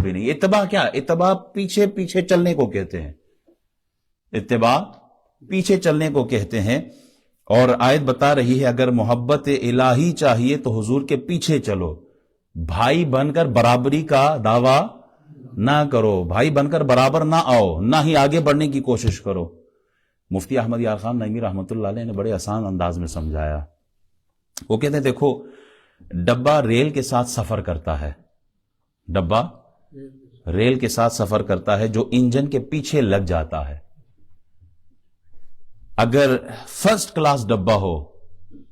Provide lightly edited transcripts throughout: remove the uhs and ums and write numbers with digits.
بھی نہیں. اتباع کیا؟ اتباع پیچھے پیچھے چلنے کو کہتے ہیں. اتباع پیچھے چلنے کو کہتے ہیں. اور آیت بتا رہی ہے اگر محبت الہی چاہیے تو حضور کے پیچھے چلو. بھائی بن کر برابری کا دعویٰ نہ کرو، بھائی بن کر برابر نہ آؤ، نہ ہی آگے بڑھنے کی کوشش کرو. مفتی احمد یار خان نعیمی رحمۃ اللہ علیہ نے بڑے آسان انداز میں سمجھایا. وہ کہتے ہیں دیکھو ڈبہ ریل کے ساتھ سفر کرتا ہے، ڈبہ ریل کے ساتھ سفر کرتا ہے جو انجن کے پیچھے لگ جاتا ہے. اگر فرسٹ کلاس ڈبہ ہو،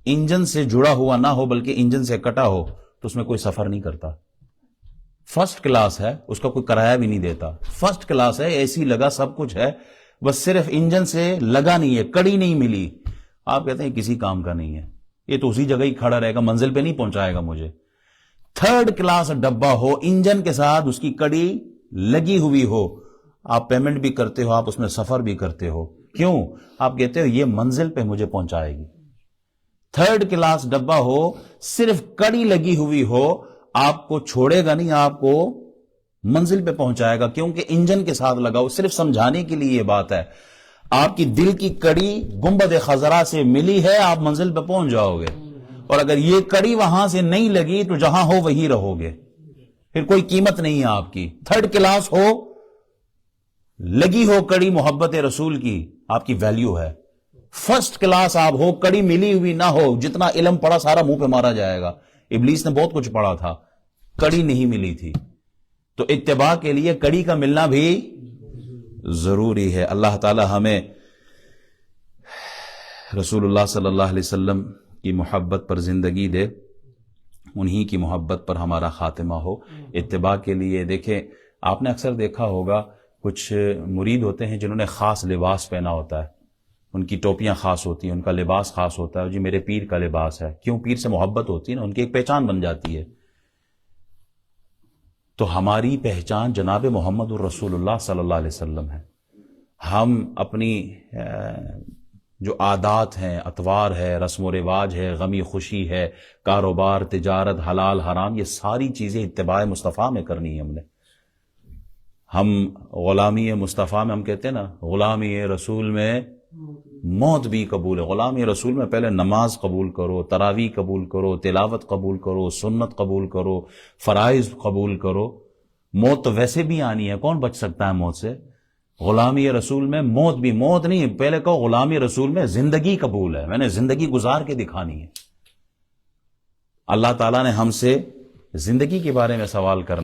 انجن سے جڑا ہوا نہ ہو بلکہ انجن سے کٹا ہو تو اس میں کوئی سفر نہیں کرتا. فرسٹ کلاس ہے، اس کا کوئی کرایہ بھی نہیں دیتا. فرسٹ کلاس ہے، اے سی لگا، سب کچھ ہے، بس صرف انجن سے لگا نہیں ہے، کڑی نہیں ملی. آپ کہتے ہیں کسی کام کا نہیں ہے، یہ تو اسی جگہ ہی کھڑا رہے گا، منزل پہ نہیں پہنچائے گا مجھے. تھرڈ کلاس ڈبہ ہو، انجن کے ساتھ اس کی کڑی لگی ہوئی ہو، آپ پیمنٹ بھی کرتے ہو، آپ اس میں سفر بھی کرتے ہو. کیوں؟ آپ کہتے ہو یہ منزل پہ مجھے پہنچائے گی. تھرڈ کلاس ڈبہ ہو، صرف کڑی لگی ہوئی ہو، آپ کو چھوڑے گا نہیں، آپ کو منزل پہ پہنچائے گا، کیونکہ انجن کے ساتھ لگا ہو. صرف سمجھانے کے لیے یہ بات ہے. آپ کی دل کی کڑی گنبد خضرا سے ملی ہے، آپ منزل پہ پہنچ جاؤ گے. اور اگر یہ کڑی وہاں سے نہیں لگی تو جہاں ہو وہیں رہو گے، پھر کوئی قیمت نہیں ہے آپ کی. تھرڈ کلاس ہو، لگی ہو کڑی محبت رسول کی، آپ کی ویلیو ہے. فرسٹ کلاس آپ ہو، کڑی ملی ہوئی نہ ہو، جتنا علم پڑھا سارا منہ پہ مارا جائے گا. ابلیس نے بہت کچھ پڑھا تھا، کڑی نہیں ملی تھی. تو اتباع کے لیے کڑی کا ملنا بھی ضروری ہے. اللہ تعالی ہمیں رسول اللہ صلی اللہ علیہ وسلم کی محبت پر زندگی دے، انہی کی محبت پر ہمارا خاتمہ ہو. اتباع کے لیے دیکھیں، آپ نے اکثر دیکھا ہوگا کچھ مرید ہوتے ہیں جنہوں نے خاص لباس پہنا ہوتا ہے، ان کی ٹوپیاں خاص ہوتی ہیں، ان کا لباس خاص ہوتا ہے. جی میرے پیر کا لباس ہے. کیوں؟ پیر سے محبت ہوتی ہے نا، ان کی ایک پہچان بن جاتی ہے. تو ہماری پہچان جناب محمد الرسول اللہ صلی اللہ علیہ وسلم ہے. ہم اپنی جو عادات ہیں، اطوار ہے، رسم و رواج ہے، غمی خوشی ہے، کاروبار، تجارت، حلال حرام، یہ ساری چیزیں اتباع مصطفیٰ میں کرنی ہے. ہم غلامی مصطفیٰ میں ہم کہتے ہیں نا، غلامی رسول میں موت بھی قبول ہے. غلامی رسول میں پہلے نماز قبول کرو، تراویح قبول کرو، تلاوت قبول کرو، سنت قبول کرو، فرائض قبول کرو. موت تو ویسے بھی آنی ہے، کون بچ سکتا ہے موت سے؟ غلامی رسول میں موت بھی، موت نہیں، پہلے کہو غلامی رسول میں زندگی قبول ہے، میں نے زندگی گزار کے دکھانی ہے. اللہ تعالیٰ نے ہم سے زندگی کے بارے میں سوال کرنا